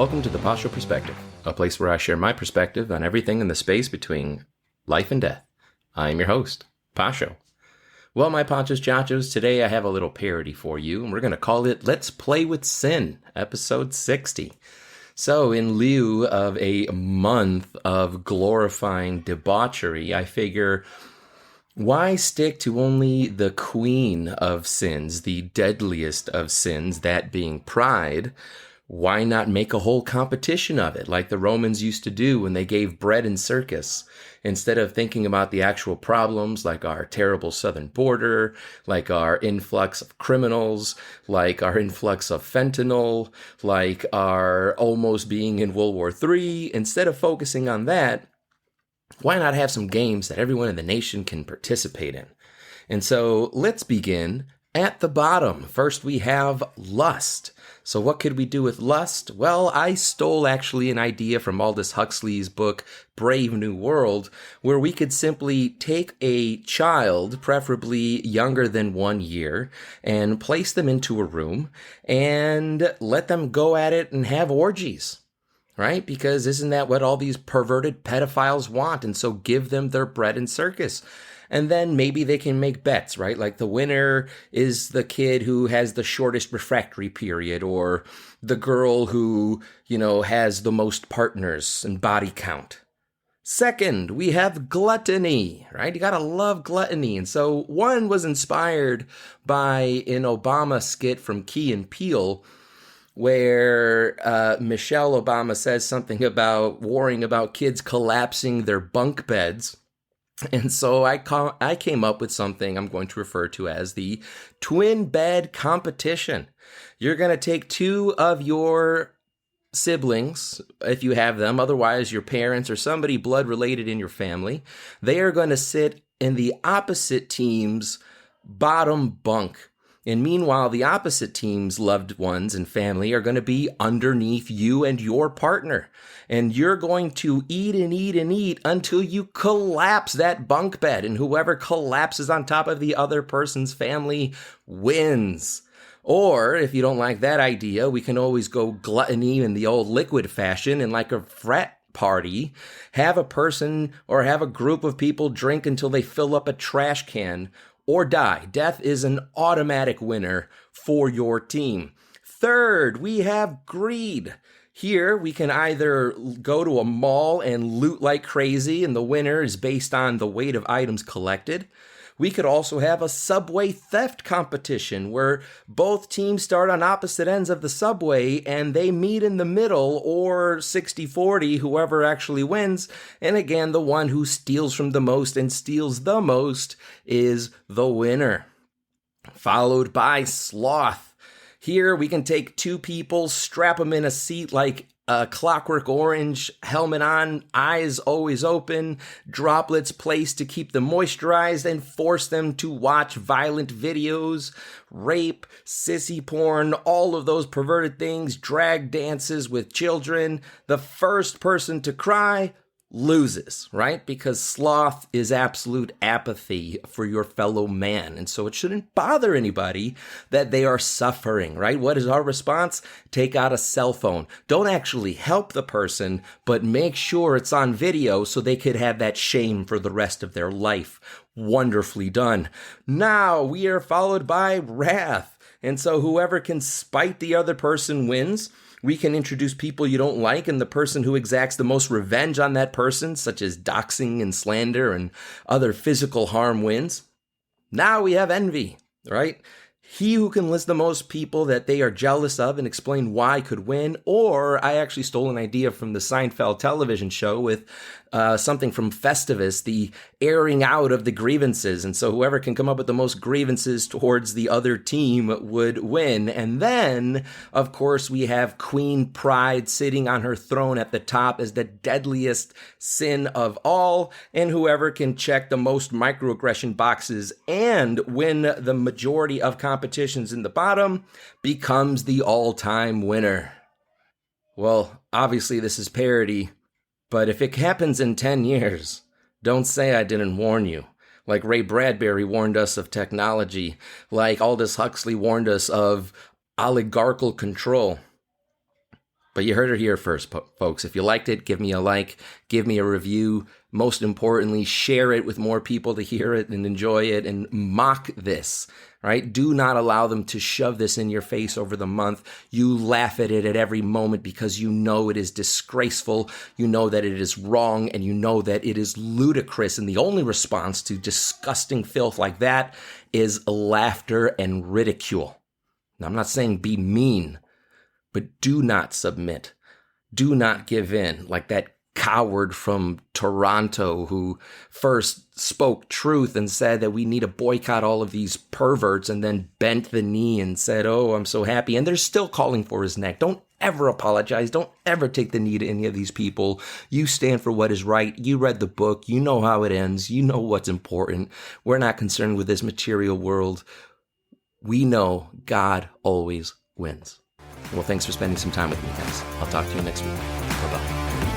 Welcome to the Pacho Perspective, a place where I share my perspective on everything in the space between life and death. I am your host, Pacho. Well, my Pachos, Chachos, today I have a little parody for you, and we're going to call it Let's Play with Sin, episode 60. So, in lieu of a month of glorifying debauchery, I figure, why stick to only the queen of sins, the deadliest of sins, that being pride? Why not make a whole competition of it, like the Romans used to do when they gave bread in circus? Instead of thinking about the actual problems, like our terrible southern border, like our influx of criminals, like our influx of fentanyl, like our almost being in World War III, instead of focusing on that, why not have some games that everyone in the nation can participate in? And so let's begin at the bottom. First, we have lust. So what could we do with lust? Well, I stole actually an idea from Aldous Huxley's book, Brave New World, where we could simply take a child, preferably younger than 1 year, and place them into a room and let them go at it and have orgies. Right? Because isn't that what all these perverted pedophiles want? And so give them their bread and circus. And then maybe they can make bets, right? Like the winner is the kid who has the shortest refractory period, or the girl who, has the most partners and body count. Second, we have gluttony, right? You gotta love gluttony. And so one was inspired by an Obama skit from Key and Peele, where Michelle Obama says something about worrying about kids collapsing their bunk beds. And so I came up with something I'm going to refer to as the twin bed competition. You're going to take two of your siblings, if you have them, otherwise your parents or somebody blood related in your family. They are going to sit in the opposite team's bottom bunk. And meanwhile, the opposite team's loved ones and family are going to be underneath you and your partner. And you're going to eat and eat and eat until you collapse that bunk bed. And whoever collapses on top of the other person's family wins. Or if you don't like that idea, we can always go gluttony in the old liquid fashion, and like a frat party, have a person or have a group of people drink until they fill up a trash can or die. Death is an automatic winner for your team. Third, we have greed. Here, we can either go to a mall and loot like crazy, and the winner is based on the weight of items collected. We could also have a subway theft competition where both teams start on opposite ends of the subway and they meet in the middle, or 60-40, whoever actually wins. And again, the one who steals from the most and steals the most is the winner. Followed by sloth. Here we can take two people, strap them in a seat like a Clockwork Orange, helmet on, eyes always open, droplets placed to keep them moisturized, and force them to watch violent videos, rape, sissy porn, all of those perverted things, drag dances with children. The first person to cry loses, right? Because sloth is absolute apathy for your fellow man. And so it shouldn't bother anybody that they are suffering, right? What is our response? Take out a cell phone. Don't actually help the person, but make sure it's on video so they could have that shame for the rest of their life. Wonderfully done. Now we are followed by wrath. And so whoever can spite the other person wins. We can introduce people you don't like, and the person who exacts the most revenge on that person, such as doxing and slander and other physical harm, wins. Now we have envy, right? He who can list the most people that they are jealous of and explain why could win. Or I actually stole an idea from the Seinfeld television show with something from Festivus, the airing out of the grievances. And so whoever can come up with the most grievances towards the other team would win. And then, of course, we have Queen Pride sitting on her throne at the top as the deadliest sin of all. And whoever can check the most microaggression boxes and win the majority of competitions in the bottom becomes the all-time winner. Well, obviously this is parody, but if it happens in 10 years, don't say I didn't warn you. Like Ray Bradbury warned us of technology, like Aldous Huxley warned us of oligarchical control. But you heard it here first, folks. If you liked it, give me a like, give me a review. Most importantly, share it with more people to hear it and enjoy it and mock this, right? Do not allow them to shove this in your face over the month. You laugh at it at every moment because you know it is disgraceful, you know that it is wrong, and you know that it is ludicrous. And the only response to disgusting filth like that is laughter and ridicule. Now, I'm not saying be mean, but do not submit. Do not give in like that coward from Toronto who first spoke truth and said that we need to boycott all of these perverts and then bent the knee and said, oh, I'm so happy. And they're still calling for his neck. Don't ever apologize. Don't ever take the knee to any of these people. You stand for what is right. You read the book. You know how it ends. You know what's important. We're not concerned with this material world. We know God always wins. Well, thanks for spending some time with me, guys. I'll talk to you next week. Bye-bye.